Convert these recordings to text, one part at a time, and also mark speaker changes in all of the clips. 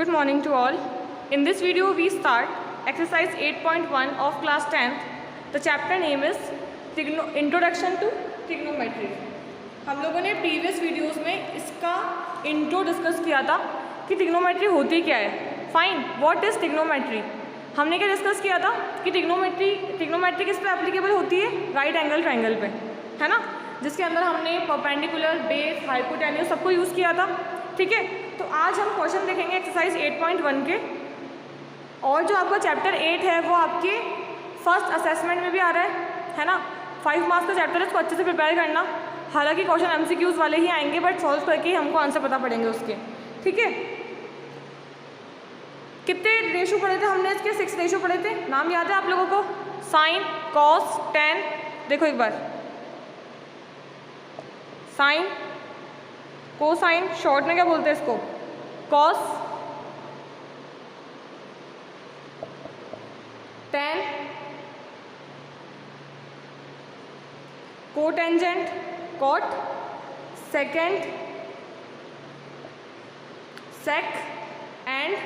Speaker 1: Good morning to all. In this video we start exercise 8.1 of class 10th. The chapter name is Introduction to Trigonometry. हम लोगों ने previous videos में इसका intro discuss किया था कि ट्रिग्नोमेट्री होती क्या है. Fine, what is trigonometry. हमने क्या डिस्कस किया था कि ट्रिग्नोमेट्री किस पे एप्लीकेबल होती है, राइट एंगल ट्रायंगल पे, है ना, जिसके अंदर हमने परपेंडिकुलर, बेस, हाइपोटेन्यूज सबको यूज़ किया था. ठीक है, तो आज हम क्वेश्चन देखेंगे एक्सरसाइज 8.1 के. और जो आपका चैप्टर 8 है वो आपके फर्स्ट असेसमेंट में भी आ रहा है ना. 5 मार्क्स का चैप्टर है, इसको अच्छे से प्रिपेयर करना. हालांकि क्वेश्चन MCQs वाले ही आएंगे, बट सॉल्व करके ही हमको आंसर पता पड़ेंगे उसके. ठीक है, कितने रेशो पढ़े थे हमने इसके? 6 रेशो पढ़े थे. नाम याद है आप लोगों को? Sine, cos, tan. देखो एक बार, साइन, कोसाइन, शॉर्ट में क्या बोलते हैं इसको, cos, tan, cotangent, cot, secant, sec and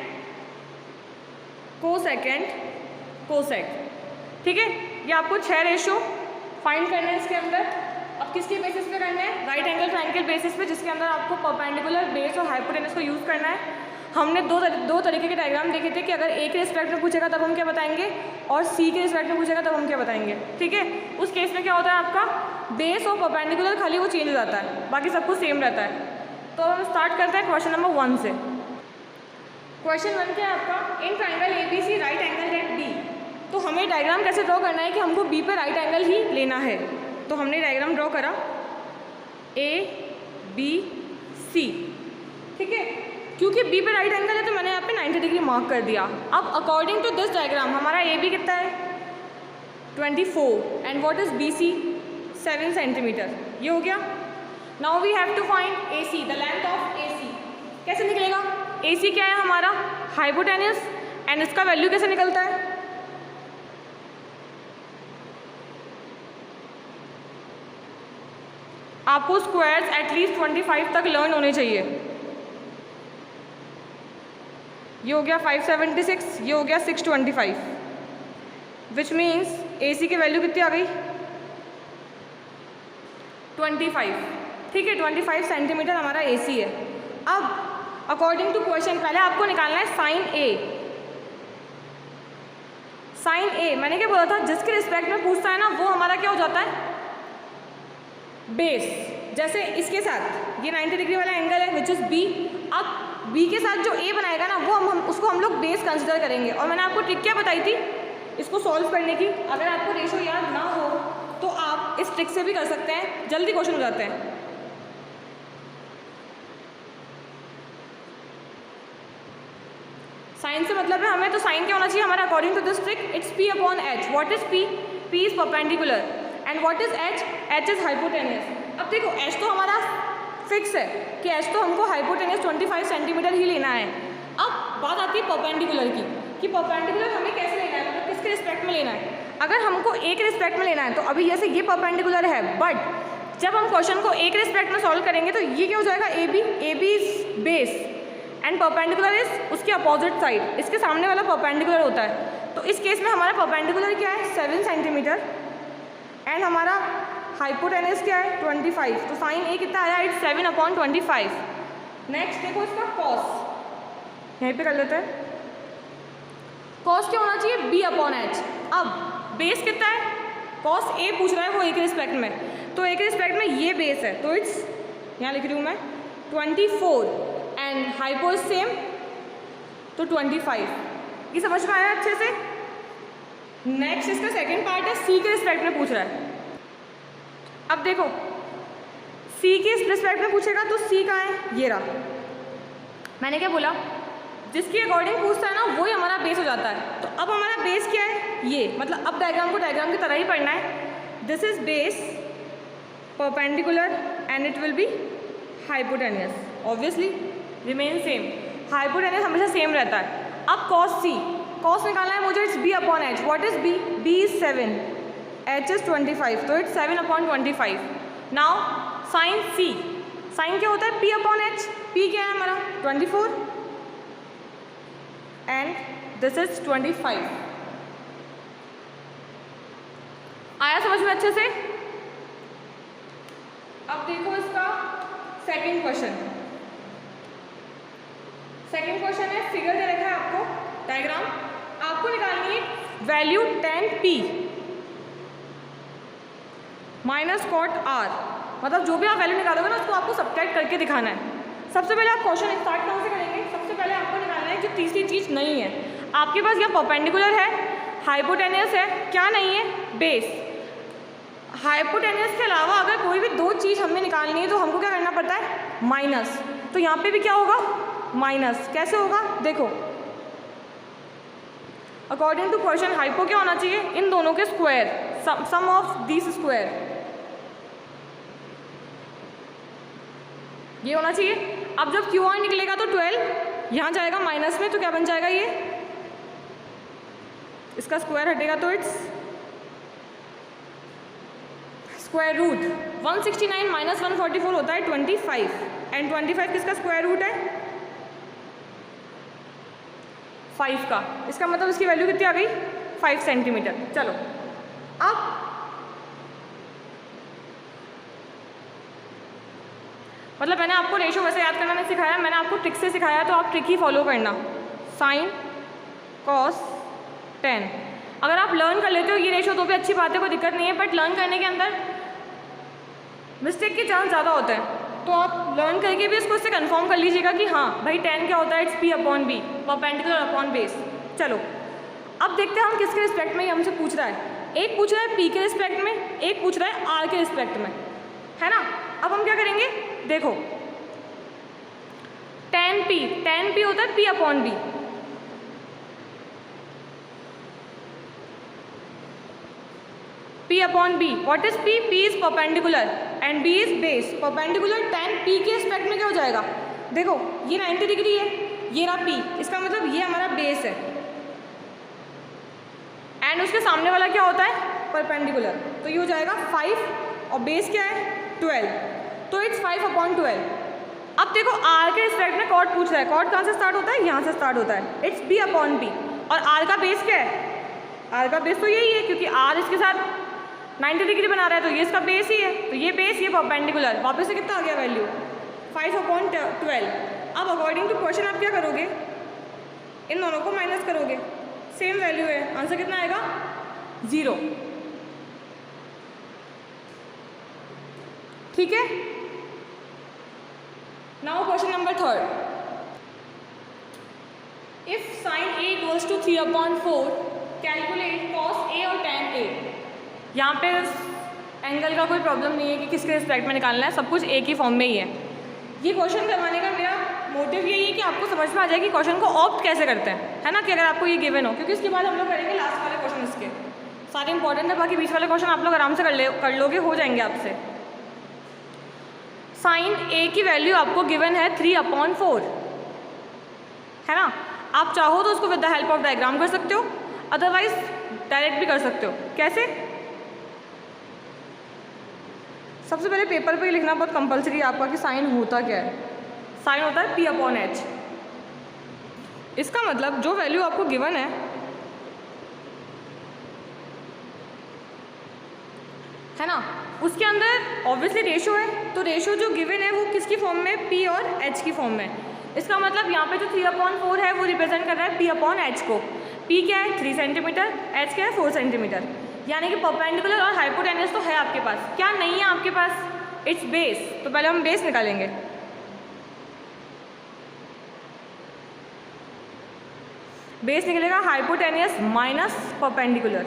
Speaker 1: cosecant, cosec. ठीक है, ये आपको 6 रेशो फाइंड करना है इसके अंदर. अब किसके बेसिस पे करना है? राइट एंगल ट्रायंगल बेसिस पे, जिसके अंदर आपको परपेंडिकुलर, बेस और हाइपोटेन्यूज को यूज़ करना है. हमने दो तरीके के डायग्राम देखे थे कि अगर ए के रिस्पेक्ट में पूछेगा तब हम क्या बताएंगे, और सी के रिस्पेक्ट में पूछेगा तब हम क्या बताएंगे. ठीक है, उस केस में क्या होता है, आपका बेस और परपेंडिकुलर खाली वो चेंज हो जाता है, बाकी सब कुछ सेम रहता है. तो हम स्टार्ट करते हैं क्वेश्चन नंबर 1 से. क्वेश्चन 1 क्या है आपका, in triangle ABC right angle at B. तो हमें डायग्राम कैसे ड्रॉ करना है कि हमको बी पे राइट एंगल ही लेना है. तो हमने डायग्राम ड्रॉ करा ABC. ठीक है, क्योंकि बी पे राइट एंगल है तो मैंने यहाँ पे 90 डिग्री मार्क कर दिया. अब अकॉर्डिंग टू दिस डायग्राम हमारा AB कितना है, 24, and what is BC, 7 centimetre. ये हो गया. Now we have to find AC, the length of AC. कैसे निकलेगा? AC क्या है हमारा, हाइपोटेन्यूज, एंड इसका वैल्यू कैसे निकलता है, आपको स्क्वायर्स एटलीस्ट 25 तक लर्न होने चाहिए. ये हो गया 576, ये हो गया 625, विच मीन्स AC की वैल्यू कितनी आ गई, 25. ठीक है, 25 सेंटीमीटर हमारा AC है. अब अकॉर्डिंग टू क्वेश्चन पहले आपको निकालना है साइन A. साइन A मैंने क्या बोला था, जिसके रिस्पेक्ट में पूछता है ना वो हमारा क्या हो जाता है, बेस. जैसे इसके साथ ये 90 डिग्री वाला एंगल है विच इज़ B. अब B के साथ जो A बनाएगा ना वो उसको हम लोग बेस कंसिडर करेंगे. और मैंने आपको ट्रिक क्या बताई थी इसको सॉल्व करने की. अगर आपको रेशो याद ना हो तो आप इस ट्रिक से भी कर सकते हैं, जल्दी क्वेश्चन हो जाते हैं. साइन से मतलब है हमें, तो साइन क्या होना चाहिए हमारा according to this trick, it's P upon H. What is P? P is perpendicular, and what is H? H is hypotenuse. अब देखो H तो हमारा फिक्स है कि H तो हमको हाइपोटेन्यूज 25 सेंटीमीटर ही लेना है. अब बात आती है परपेंडिकुलर की, कि परपेंडिकुलर हमें कैसे लेना है, मतलब किसके रिस्पेक्ट में लेना है. अगर हमको एक रिस्पेक्ट में लेना है तो अभी जैसे ये परपेंडिकुलर है, बट जब हम क्वेश्चन को एक रिस्पेक्ट में सॉल्व करेंगे तो ये क्या हो जाएगा, AB is base and perpendicular is उसके अपोजिट साइड, इसके सामने वाला परपेंडिकुलर होता है. तो इस केस में हमारा परपेंडिकुलर क्या है, 7 सेंटीमीटर, एंड हमारा हाइपोटेन्यूज क्या है, 25. तो साइन A कितना आया, इट्स 7 अपॉन 25. नेक्स्ट देखो इसका कॉस, यहीं पे कर लेते हैं. कॉस क्या होना चाहिए, B अपॉन H. अब बेस कितना है, कॉस A पूछ रहा है वो A के रिस्पेक्ट में, तो A के रिस्पेक्ट में ये बेस है, तो इट्स यहाँ लिख रही हूँ मैं 24, एंड हाइपो इज सेम, तो 25. ये समझ में आया अच्छे से. नेक्स्ट इसका सेकंड पार्ट है, C के रिस्पेक्ट में पूछ रहा है. अब देखो C के रिस्पेक्ट में पूछेगा तो C कहाँ है, ये रहा. मैंने क्या बोला, जिसके अकॉर्डिंग पूछता है ना वही हमारा बेस हो जाता है. तो अब हमारा बेस क्या है, ये मतलब अब डायग्राम को डायग्राम की तरह ही पढ़ना है. This is base, perpendicular, and it will be hypotenuse. Obviously remain same, hypotenuse हमेशा सेम रहता है. अब कॉस C, कॉस निकालना है मुझे, it's B upon H. What is B? B is 7, H is 25, तो it's 7 upon 25. Now sine C, sine क्या होता है, P अपॉन H. P क्या है हमारा, 24, एंड दिस इज 25। आया समझ में अच्छे से? अब देखो इसका सेकंड क्वेश्चन। सेकंड क्वेश्चन है, फिगर दे रखा है आपको, डायग्राम। आपको निकालनी है value 10p minus cot r, मतलब जो भी आप वैल्यू निकालोगे ना उसको आपको सब्ट्रैक्ट करके दिखाना है। सबसे पहले आप क्वेश्चन स्टार्ट कहाँ से करेंगे? सबसे पहले आपको निकालना है जो तीसरी चीज़ नहीं है आपके पास। यहाँ परपेंडिकुलर है, हाइपोटेनियस है, क्या नहीं है? बेस। हाइपोटेनियस के अलावा अगर कोई भी दो चीज़ हमें निकालनी है तो हमको क्या करना पड़ता है? माइनस। तो यहाँ पे भी क्या होगा? माइनस। कैसे होगा? देखो, अकॉर्डिंग टू क्वेश्चन हाइपो क्या होना चाहिए? इन दोनों के square, sum of this square, ये होना चाहिए। अब जब क्यू आर निकलेगा तो 12 यहाँ जाएगा माइनस में, तो क्या बन जाएगा? ये इसका स्क्वायर हटेगा तो इट्स स्क्वायर रूट 169 माइनस 144 होता है 25, एंड 25 किसका स्क्वायर रूट है? 5 का। इसका मतलब इसकी वैल्यू कितनी आ गई? 5 सेंटीमीटर। चलो अब मतलब मैंने आपको रेशो वैसे याद करना नहीं सिखाया, मैंने आपको ट्रिक से सिखाया, तो आप ट्रिक ही फॉलो करना। साइन कॉस 10 अगर आप लर्न कर लेते हो ये रेशो तो भी अच्छी बात है, कोई दिक्कत नहीं है, बट लर्न करने के अंदर मिस्टेक के चांस ज़्यादा होते हैं, तो आप लर्न करके भी इसको उससे कंफर्म कर लीजिएगा कि हाँ भाई 10 क्या होता है? It's p upon b, perpendicular upon base. चलो अब देखते हैं हम किसके रिस्पेक्ट में ये हमसे पूछ रहा है। एक पूछ रहा है p के रिस्पेक्ट में, एक पूछ रहा है r के रिस्पेक्ट में, है ना। अब हम क्या करेंगे? देखो 10p होता है p upon b, p upon b। What is p? p is perpendicular and b is base. Perpendicular 10p के रिस्पेक्ट में क्या हो जाएगा? देखो ये 90 डिग्री है, ये रहा p, इसका मतलब ये हमारा बेस है, एंड उसके सामने वाला क्या होता है? परपेंडिकुलर, तो ये हो जाएगा 5 और बेस क्या है? 12, तो इट्स 5 अपॉन 12। अब देखो r के रिस्पेक्ट में कॉट पूछ रहा है, कॉट कहाँ से स्टार्ट होता है? यहाँ से स्टार्ट होता है, इट्स b अपॉन b। और r का बेस क्या है? r का बेस तो यही है, क्योंकि r इसके साथ 90 डिग्री बना रहा है, तो ये इसका बेस ही है, तो ये बेस, ये परपेंडिकुलर। वापस से कितना आ गया वैल्यू? 5 अपॉन 12। अब अकॉर्डिंग टू क्वेश्चन आप क्या करोगे? इन दोनों को माइनस करोगे, सेम वैल्यू है, आंसर कितना आएगा? 0। ठीक है। Now question number 3। If sine a equals to 3 upon 4 calculate cos a और tan a। यहाँ पे एंगल का कोई प्रॉब्लम नहीं है कि किसके रिस्पेक्ट में निकालना है, सब कुछ एक ही फॉर्म में ही है। ये क्वेश्चन करवाने का मेरा मोटिव यही है कि आपको समझ में आ जाए कि क्वेश्चन को ऑप्ट कैसे करते हैं, है ना, कि अगर आपको ये गिवन हो, क्योंकि इसके बाद हम लोग करेंगे लास्ट वाले क्वेश्चन, इसके सारे इंपॉर्टेंट है, बाकी बीच वाले क्वेश्चन आप लोग आराम से कर लोगे, हो जाएंगे आपसे। साइन a की वैल्यू आपको गिवन है 3 अपॉन 4, है ना। आप चाहो तो उसको with the help of diagram कर सकते हो, अदरवाइज डायरेक्ट भी कर सकते हो। कैसे? सबसे पहले पेपर पे लिखना बहुत कंपलसरी है आपका कि साइन होता क्या है। साइन होता है p अपॉन h। इसका मतलब जो वैल्यू आपको गिवन है ना, उसके अंदर ऑब्वियसली रेशो है, तो रेशो जो गिवन है वो किसकी फॉर्म में? p और h की फॉर्म में। इसका मतलब यहाँ पे जो 3 अपॉन 4 है वो रिप्रेजेंट कर रहा है p अपॉन h को। p क्या है? 3 सेंटीमीटर, h क्या है? 4 सेंटीमीटर। यानी कि परपेंडिकुलर और हाइपोटेनस तो है आपके पास, क्या नहीं है आपके पास? It's base. तो पहले हम बेस निकालेंगे। बेस निकलेगा hypotenuse minus perpendicular,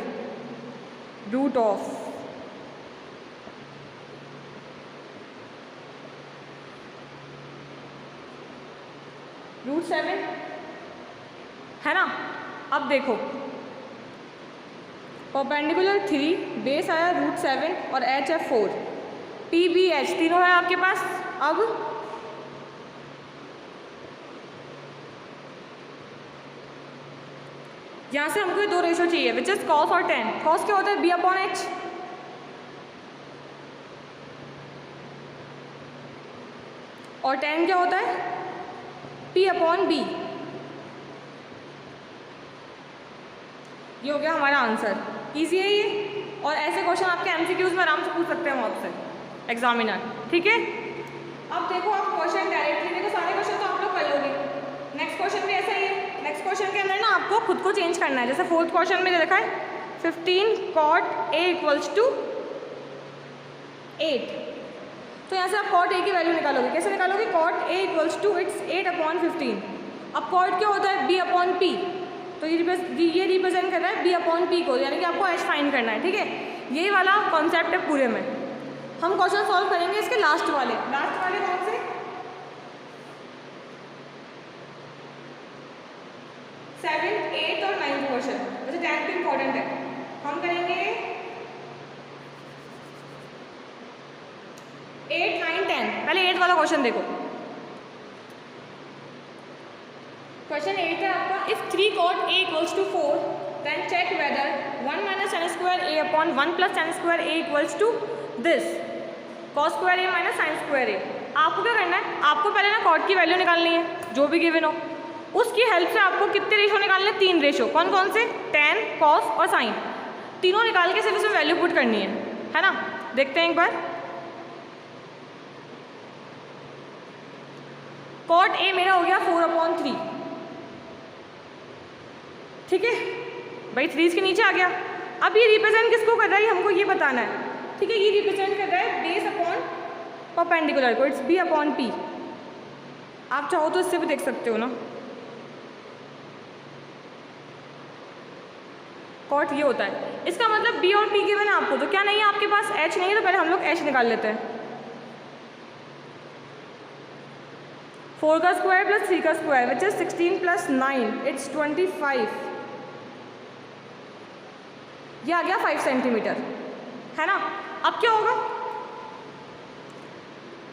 Speaker 1: root of √7, है ना। अब देखो परपेंडिकुलर 3, बेस आया √7 और h है 4, p b h तीनों है आपके पास। अब यहाँ से हमको ये दो रेशो चाहिए, विच इज कॉस और tan। कॉस क्या होता है? b अपॉन h, और tan क्या होता है? p upon b। ये हो गया हमारा आंसर। ईजी है ये, और ऐसे क्वेश्चन आपके एमसीक्यूज में आराम से पूछ सकते हैं आपसे एग्जामिनर, ठीक है। अब देखो आप क्वेश्चन डायरेक्टली देखो, सारे क्वेश्चन तो आप लोग कर लोगे। नेक्स्ट क्वेश्चन भी ऐसा ही है। नेक्स्ट क्वेश्चन के अंदर ना आपको खुद को चेंज करना है। जैसे फोर्थ क्वेश्चन में देखा है 15 cot A इक्वल्स टू 8, तो यहाँ से आप cot A की वैल्यू निकालोगे। कैसे निकालोगे? cot A equals to it's 8/15। अब cot क्या होता है? B/P, तो ये रिप्रेजेंट कर रहा है B/P को, यानी कि आपको h फाइंड करना है, ठीक है। यही वाला कॉन्सेप्ट है पूरे में। हम क्वेश्चन सॉल्व करेंगे इसके लास्ट वाले कौन से? 7th, 8th और 9th क्वेश्चन, वैसे 10th भी इम्पोर्टेंट है। हम करेंगे 8, 9, 10। पहले 8 वाला क्वेश्चन देखो। क्वेश्चन 8 है आपका, if 3 cot A equals to 4 then check whether 1 minus sin square A upon 1 plus sin square A equals to this cos square A minus sin square A। आपको क्या करना है? आपको पहले ना cot की वैल्यू निकालनी है, जो भी गिवन हो। उसकी हेल्प से आपको कितने रेशो निकालने? 3 रेशो। कौन कौन से? tan, cos और sin, तीनों निकाल के सिर्फ इसमें वैल्यू पुट करनी है ना। देखते हैं एक बार। cot A मेरा हो गया 4/3, ठीक है भाई, 3 इसके नीचे आ गया। अब ये रिप्रेजेंट किसको कर रहा है हमको ये बताना है, ठीक है। ये रिप्रेजेंट कर रहा है बेस अपॉन परपेंडिकुलर को, इट्स B/P। आप चाहो तो इससे भी देख सकते हो ना। cot ये होता है, इसका मतलब B और P गिवन है आपको, तो क्या नहीं है आपके पास? h नहीं है, तो पहले हम लोग h निकाल लेते हैं। 4 का स्क्वायर प्लस 3 का square which is 16 plus 9 it's 25। ये आ गया 5 सेंटीमीटर, है ना। अब क्या होगा?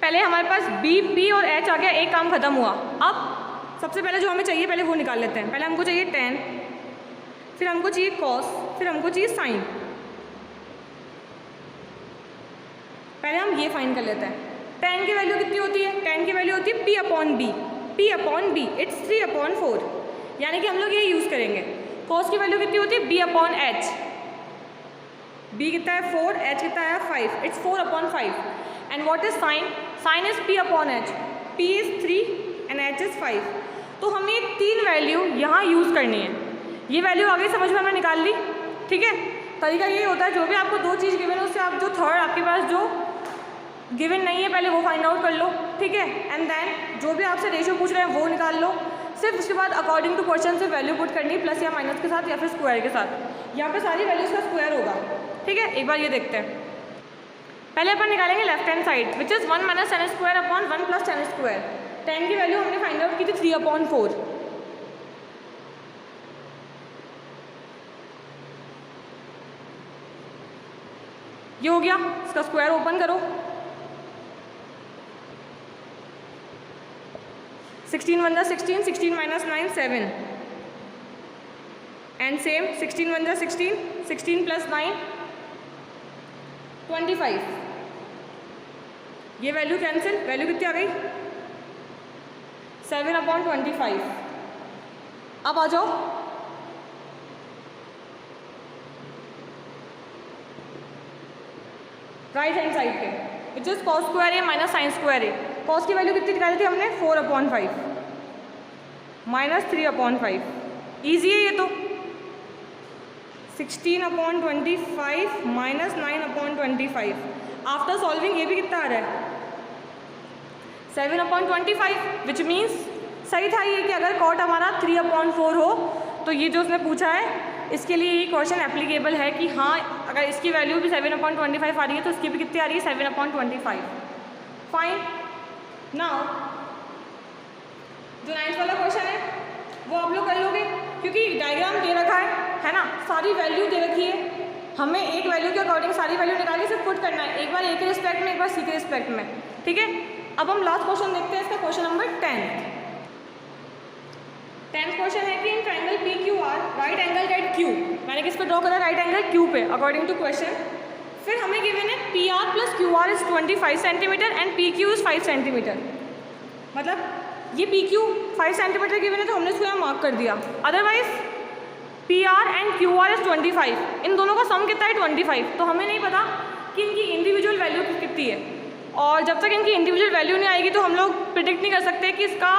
Speaker 1: पहले हमारे पास B, P और H आ गया, एक काम खत्म हुआ। अब सबसे पहले जो हमें चाहिए पहले वो निकाल लेते हैं। पहले हमको चाहिए tan, फिर हमको चाहिए cos, फिर हमको चाहिए sin। पहले हम ये फाइंड कर लेते हैं। tan की वैल्यू कितनी होती है? tan की वैल्यू होती है P/B, P/B इट्स 3/4, यानी कि हम लोग ये यूज़ करेंगे। cos की वैल्यू कितनी होती है? B/H, B कितना है 4, H कितना है 5, it's 4/5। And what is sin? sin is P/H, P is 3 and H is 5। तो हमें 3 वैल्यू यहाँ यूज़ करनी है। ये वैल्यू आगे समझ में हमने निकाल ली, ठीक है। तरीका ये होता है, जो भी आपको 2 चीज़ गिवन है उससे आप जो थर्ड आपके पास जो गिवन नहीं है पहले वो फाइंड आउट कर लो, ठीक है। एंड देन जो भी आपसे रेशियो पूछ रहे हैं वो निकाल लो। सिर्फ उसके बाद अकॉर्डिंग टू क्वेश्चन से वैल्यू पुट करनी, प्लस या माइनस के साथ या फिर स्क्वायर के साथ। यहाँ पे सारी वैल्यूज का स्क्वायर होगा, ठीक है। एक बार ये देखते हैं। पहले अपन निकालेंगे left hand side which is 1 minus sin square upon 1 plus sin square. tan की वैल्यू हमने फाइंड आउट की थी 3/4। ये हो गया, इसका स्क्वायर ओपन करो। 16 1 16, 16 माइनस 9 7, एंड सेम 16 1 16, 16 प्लस 9 25। ये वैल्यू कैंसिल, वैल्यू कितनी आ गई? 7/25। अब आ जाओ राइट हैंड साइड पे, which is cos square A minus sin square A। cos की वैल्यू कितनी निकाली थी हमने? 4/5 माइनस 3/5। ईजी है ये तो। 16/25 माइनस 9/25। आफ्टर सॉल्विंग ये भी कितना आ रहा है? 7/25, विच मीन्स सही था ये कि अगर cot हमारा 3/4 हो तो ये जो उसने पूछा है इसके लिए ये क्वेश्चन एप्लीकेबल है कि हाँ अगर इसकी वैल्यू भी 7/25 आ रही है तो इसकी भी कितनी आ रही है? 7/25। फाइन। नाउ जो 9th वाला क्वेश्चन है वो आप लोग कर लोगे, क्योंकि डायग्राम दे रखा है ना, सारी वैल्यू दे रखी है। हमें एक वैल्यू के अकॉर्डिंग सारी वैल्यू निकाल के सिर्फ पुट करना है, एक बार ए के रिस्पेक्ट में, एक बार सी के रिस्पेक्ट में, ठीक है। अब हम लास्ट क्वेश्चन देखते हैं, इसका क्वेश्चन नंबर 10th क्वेश्चन है कि in triangle PQR right angle at Q। मैंने किस पे ड्रॉ करा? राइट एंगल Q पे अकॉर्डिंग टू क्वेश्चन। फिर हमें गिवन है PR plus QR is 25 centimetre and PQ is 5 centimetre. मतलब ये PQ 5 सेंटीमीटर गिवन है तो हमने इसको यहाँ मार्क कर दिया। Otherwise PR and QR is 25, इन दोनों का सम कितना है 25, तो हमें नहीं पता कि इनकी इंडिविजुअल वैल्यू कितनी है, और जब तक इनकी इंडिविजुअल वैल्यू नहीं आएगी तो हम लोग प्रिडिक्ट नहीं कर सकते कि इसका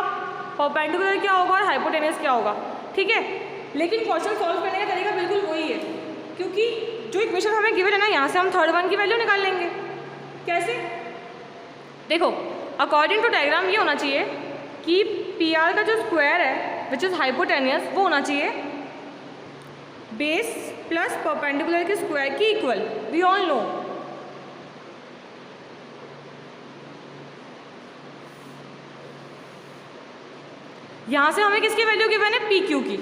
Speaker 1: परपेंडिकुलर क्या होगा और हाइपोटेनस क्या होगा, ठीक है। लेकिन क्वेश्चन सॉल्व करने का तरीका बिल्कुल वही है, क्योंकि जो इक्वेशन हमें गिवन है ना, यहाँ से हम थर्ड वन की वैल्यू निकाल लेंगे। कैसे? देखो, अकॉर्डिंग टू डायग्राम ये होना चाहिए कि PR का जो स्क्वायर है विच इज़ हाइपोटेनियस वो होना चाहिए बेस प्लस परपेंडिकुलर के स्क्वायर की इक्वल, वी ऑल नो। यहां से हमें किसकी वैल्यू गिवन है? PQ की,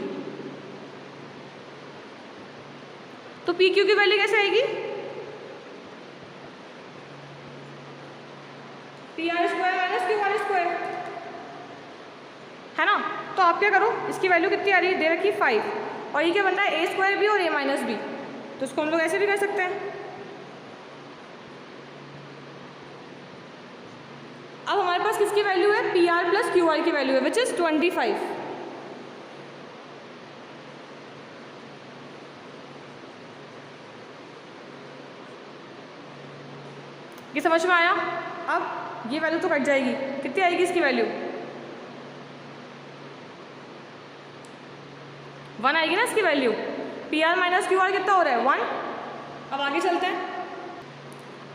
Speaker 1: तो PQ की वैल्यू कैसे आएगी? PR square minus QR square, है ना। तो आप क्या करो, इसकी वैल्यू कितनी आ रही है, दे रखी 5, और ये क्या बनता है A स्क्वायर B और A माइनस B, तो इसको हम लोग ऐसे भी कर सकते हैं। अब हमारे पास किसकी वैल्यू है? PR प्लस QR की वैल्यू है विच इज 25। ये समझ में आया? अब ये वैल्यू तो कट जाएगी, कितनी आएगी इसकी वैल्यू? 1 आएगी ना इसकी वैल्यू। PR माइनस QR कितना हो रहा है? 1। अब आगे चलते हैं।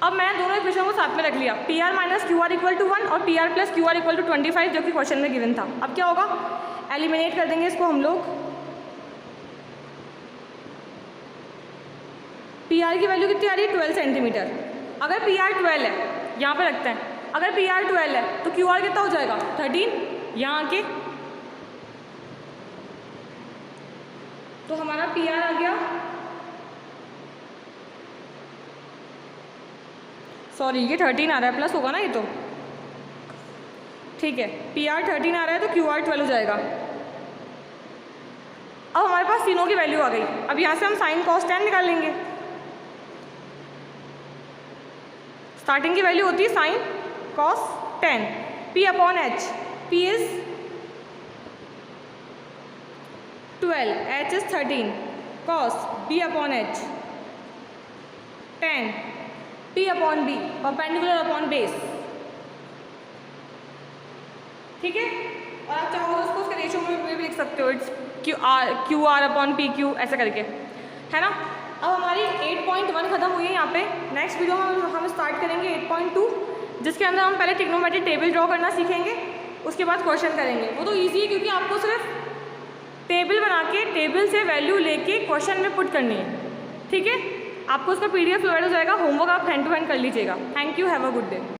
Speaker 1: अब मैं दोनों इक्वेशन को साथ में रख लिया, PR minus QR equal to 1 और PR plus QR equal to 25, जो कि क्वेश्चन में गिवन था। अब क्या होगा, एलिमिनेट कर देंगे इसको हम लोग। PR की वैल्यू कितनी आ रही है? 12 सेंटीमीटर। अगर PR 12 है, यहाँ पे रखते हैं, अगर PR 12 है तो QR कितना हो जाएगा? 13। यहाँ आके तो हमारा PR आ गया, सॉरी ये 13 आ रहा है, प्लस होगा ना ये तो, ठीक है। PR 13 आ रहा है तो QR 12 हो जाएगा। अब हमारे पास तीनों की वैल्यू आ गई। अब यहाँ से हम साइन कॉस tan निकाल लेंगे। स्टार्टिंग की वैल्यू होती है sine cos tan, P upon H, P is 12, H is 13, cos B upon H, tan P upon B, perpendicular upon base, ठीक है। और आप चाहो तो उसको उसके रेशियो में भी लिख सकते हो, इट्स QR अपॉन PQ ऐसा करके, है ना। अब हमारी 8.1 खत्म हुई है यहाँ पे। नेक्स्ट वीडियो में हम स्टार्ट करेंगे 8.2, जिसके अंदर हम पहले ट्रिग्नोमेट्रिक टेबल ड्रॉ करना सीखेंगे, उसके बाद क्वेश्चन करेंगे। वो तो ईजी है क्योंकि आपको सिर्फ टेबल बना के टेबल से वैल्यू लेके क्वेश्चन में पुट करनी है, ठीक है। आपको उसका PDF प्रोवाइड हो जाएगा, होमवर्क आप हैंड टू हैंड कर लीजिएगा। Thank you, have a good day.